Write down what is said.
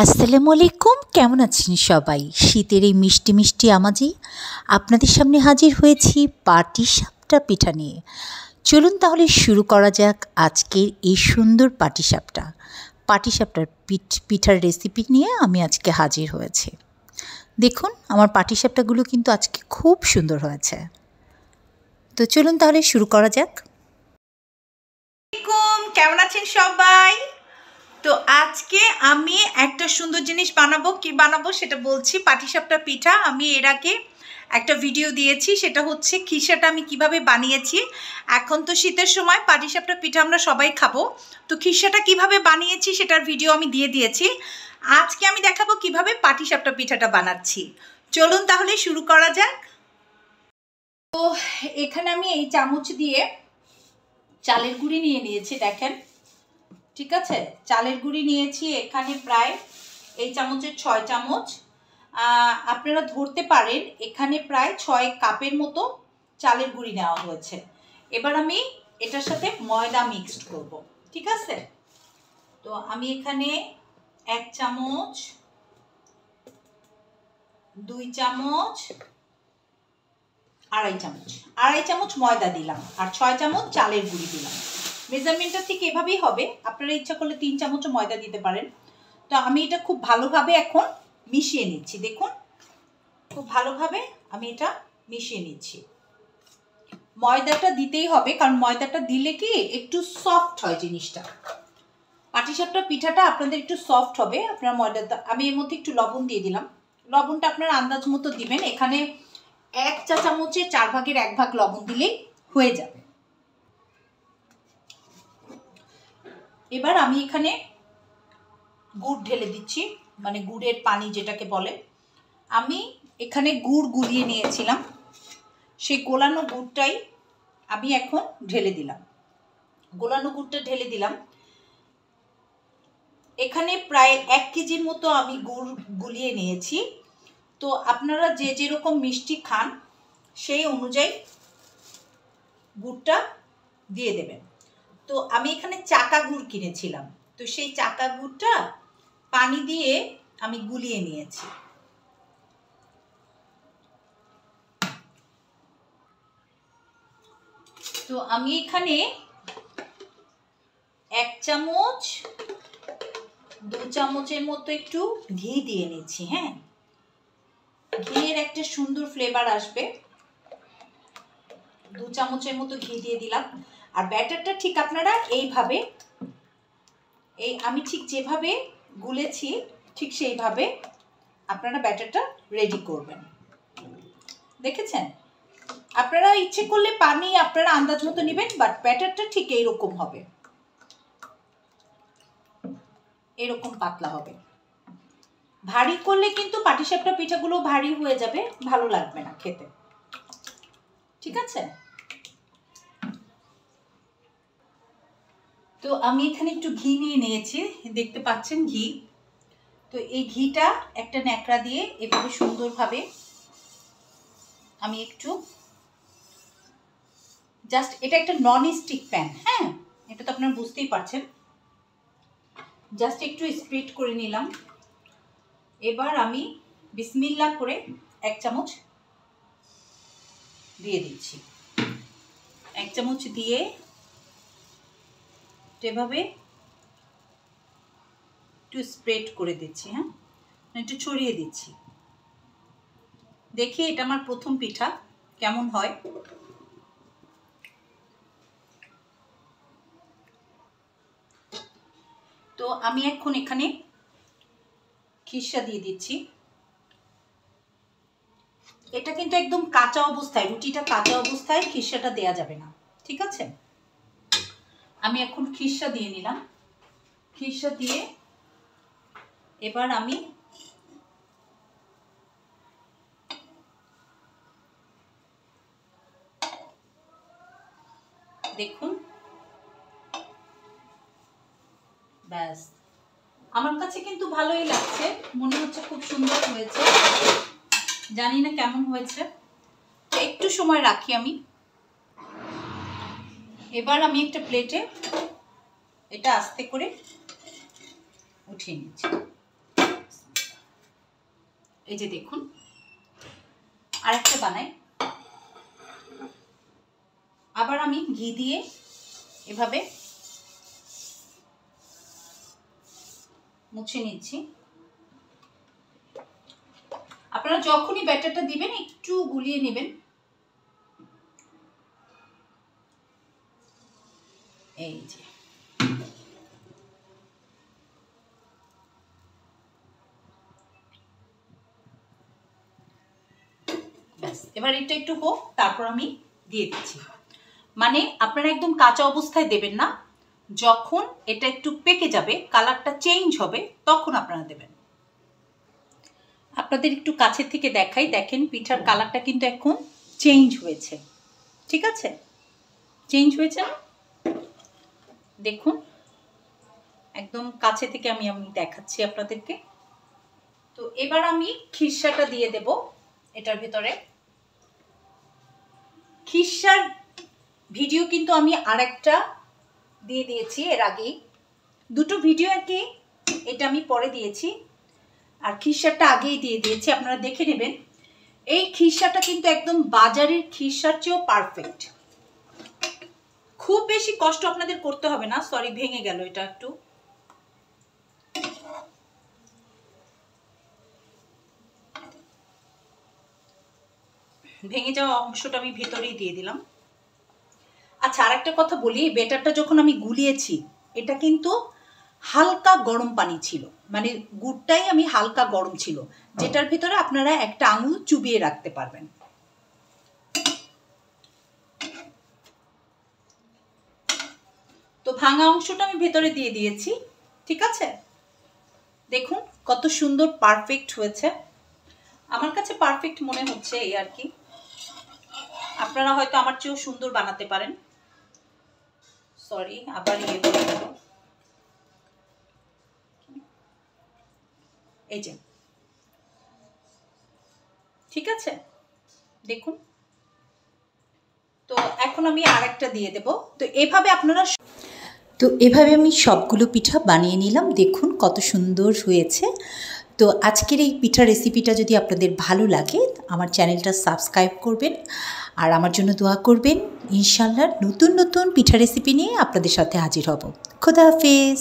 আসসালামু আলাইকুম, কেমন আছেন সবাই? শীতের এই মিষ্টি মিষ্টি আমাজে আপনাদের সামনে হাজির হয়েছি পাটিসাপটা পিঠা নিয়ে। চলুন তাহলে শুরু করা যাক আজকের এই সুন্দর পাটিসাপটার পিঠার রেসিপি নিয়ে আমি আজকে হাজির হয়েছি। দেখুন আমার পাটিসাপটাগুলো কিন্তু আজকে খুব সুন্দর হয়েছে। তো চলুন তাহলে শুরু করা যাক। কেমন আছেন সবাই? তো আজকে আমি একটা সুন্দর জিনিস বানাবো। কি বানাবো সেটা বলছি। পাটিসাপটা পিঠা আমি এর আগে একটা ভিডিও দিয়েছি, সেটা হচ্ছে খিসাটা আমি কিভাবে বানিয়েছি। এখন তো শীতের সময় পাটিসাপটা পিঠা আমরা সবাই খাবো, তো খিসাটা কিভাবে বানিয়েছি সেটার ভিডিও আমি দিয়ে দিয়েছি। আজকে আমি দেখাবো কিভাবে পাটিসাপটা পিঠাটা বানাচ্ছি। চলুন তাহলে শুরু করা যাক। তো এখানে আমি এই চামচ দিয়ে চালের গুঁড়ি নিয়ে নিয়েছি, দেখেন, ঠিক আছে। চালের গুঁড়ি নিয়েছি এখানে প্রায় এই চামচের 6 চামচ। আপনারা ধরতে পারেন এখানে প্রায় 6 কাপের মতো চালের গুঁড়ি নেওয়া হয়েছে। এবার আমি এটার সাথে ময়দা মিক্সড করব, ঠিক আছে। তো আমি এখানে 1 চামচ, 2 চামচ, আড়াই চামচ ময়দা দিলাম আর 6 চামচ চালের গুঁড়ি দিলাম। মেজারমেন্টটা ঠিক এভাবেই হবে, আপনারা ইচ্ছা করলে 3 চামচও ময়দা দিতে পারেন। তো আমি এটা খুব ভালোভাবে এখন মিশিয়ে নিচ্ছি। দেখুন খুব ভালোভাবে আমি এটা মিশিয়ে নিচ্ছি। ময়দাটা দিতেই হবে, কারণ ময়দাটা দিলে কি একটু সফট হয় জিনিসটা। পাটিসাপটা পিঠাটা আপনাদের একটু সফট হবে আপনার ময়দাটা। আমি এর মধ্যে একটু লবণ দিয়ে দিলাম। লবণটা আপনার আন্দাজ মতো দিবেন। এখানে 1 চা চামচের 4 ভাগের 1 ভাগ লবণ দিলেই হয়ে যাবে। এবার আমি এখানে গুড় ঢেলে দিচ্ছি, মানে গুড়ের পানি যেটাকে বলে। আমি এখানে গুড় গুলিয়ে নিয়েছিলাম, সেই গোলানো গুড়টাই আমি এখন ঢেলে দিলাম। গোলানো গুড়টা ঢেলে দিলাম। এখানে প্রায় 1 কেজির মতো আমি গুড় গুলিয়ে নিয়েছি। তো আপনারা যে যেরকম মিষ্টি খান সেই অনুযায়ী গুড়টা দিয়ে দেবেন। তো আমি এখানে চাকা গুড় কিনেছিলাম, তো সেই চাকা গুড়টা পানি দিয়ে আমি গুলিয়ে নিয়েছি। তো আমি এখানে 1 চামচ, 2 চামচের মতো একটু ঘি দিয়ে নিচ্ছি। হ্যাঁ, ঘিয়ের একটা সুন্দর ফ্লেভার আসবে। 2 চামচের মতো ঘি দিয়ে দিলাম। আর ব্যাটারটা ঠিক আপনারা এইভাবে, আমি ঠিক যেভাবে গুলেছি ঠিক সেইভাবে আপনারা ব্যাটারটা রেডি করবেন। দেখেছেন? আপনারা ইচ্ছে করলে পানি আপনারা আন্দাজ মতো নেবেন, বাট ব্যাটারটা ঠিক এইরকম হবে, এরকম পাতলা হবে। ভারী করলে কিন্তু পাটিসাপটা পিঠাগুলো ভারী হয়ে যাবে, ভালো লাগবে না খেতে, ঠিক আছে। তো আমি এখানে একটু ঘি নিয়ে নিয়েছি, দেখতে পাচ্ছেন ঘি। তো এই ঘিটা একটা ন্যাকড়া দিয়ে এভাবে সুন্দরভাবে আমি একটু জাস্ট, এটা একটা নন স্টিক প্যান, হ্যাঁ, এটা তো আপনারা বুঝতেই পারছেন। জাস্ট একটু স্প্রেড করে নিলাম। এবার আমি বিসমিল্লাহ করে 1 চামচ দিয়ে দিচ্ছি। 1 চামচ দিয়ে এভাবে একটু স্প্রেড করে দিচ্ছি। হ্যাঁ, একটু ছড়িয়ে দিচ্ছি। দেখি এটা আমার প্রথম পিঠা কেমন হয়। তো আমি এখন এখানে খিসা দিয়ে দিচ্ছি। এটা কিন্তু একদম কাঁচা অবস্থায়, রুটিটা কাঁচা অবস্থায় খিসাটা দেয়া যাবে না, ঠিক আছে। আমি এখন খিসা দিয়ে নিলাম। খিসা দিয়ে এবার আমি দেখুন, ব্যাস, আমার কাছে কিন্তু ভালোই লাগছে, মনে হচ্ছে খুব সুন্দর হয়েছে। জানি না কেমন হয়েছে, একটু সময় রাখি আমি। এবার আমি একটা প্লেটে এটা আস্তে করে উঠিয়ে নিচ্ছি। এই যে দেখুন আরেকটা বানাই। আবার আমি ঘি দিয়ে এভাবে মুছে নিচ্ছি। আপনারা যখনই ব্যাটারটা দিবেন একটু গুলিয়ে নেবেন। এই যে ব্যাস, এবার এটা একটু হোক, তারপর আমি দিয়ে দিচ্ছি। মানে আপনারা একদম কাঁচা অবস্থায় দেবেন না, যখন এটা একটু পেকে যাবে, কালারটা চেঞ্জ হবে, তখন আপনারা দেবেন। আপনাদের একটু কাছের থেকে দেখাই, দেখেন পিঠার কালারটা কিন্তু এখন চেঞ্জ হয়েছে। ঠিক আছে, চেঞ্জ হয়েছে না? দেখুন একদম কাছে থেকে আমি দেখাচ্ছি আপনাদেরকে। তো এবার আমি খিরসাটা দিয়ে দেব এটার ভিতরে। খিরসার ভিডিও কিন্তু আমি আরেকটা দিয়ে দিয়েছি এর আগেই, দুটো ভিডিও আর কি, এটা আমি পরে দিয়েছি আর খিরসাটা আগেই দিয়ে দিয়েছি, আপনারা দেখে নেবেন। এই খিরসাটা কিন্তু একদম বাজারের খিরসার চেয়েও পারফেক্ট। খুব বেশি কষ্ট আপনাদের করতে হবে না। সরি, ভেঙে গেল এটা একটু। ভেঙে যাওয়া অংশটা আমি ভেতরেই দিয়ে দিলাম। আচ্ছা, আরেকটা কথা বলি, বেটারটা যখন আমি গুলিয়েছি এটা কিন্তু হালকা গরম পানি ছিল, মানে গুড়টাই আমি হালকা গরম ছিল, যেটার ভিতরে আপনারা একটা আঙুল চুবিয়ে রাখতে পারবেন। তো ভাঙা অংশটা আমি ভেতরে দিয়ে দিয়েছি। ঠিক আছে, দেখুন কত সুন্দর পারফেক্ট হয়েছে। আমার কাছে পারফেক্ট মনে হচ্ছে এই আর কি। আপনারা হয়তো আমার চেয়েও সুন্দর বানাতে পারেন। সরি, আবার ইয়ে করে দেব। এই যে, ঠিক আছে, দেখুন। তো এখন আমি আরেকটা দিয়ে দেব। তো এভাবে আপনারা আমি সবগুলো পিঠা বানিয়ে নিলাম। দেখুন কত সুন্দর হয়েছে। তো আজকের এই পিঠা রেসিপিটা যদি আপনাদের ভালো লাগে, আমার চ্যানেলটা সাবস্ক্রাইব করবেন আর আমার জন্য দোয়া করবেন। ইনশাআল্লাহ নতুন নতুন পিঠা রেসিপি নিয়ে আপনাদের সাথে হাজির হব। খোদা হাফেজ।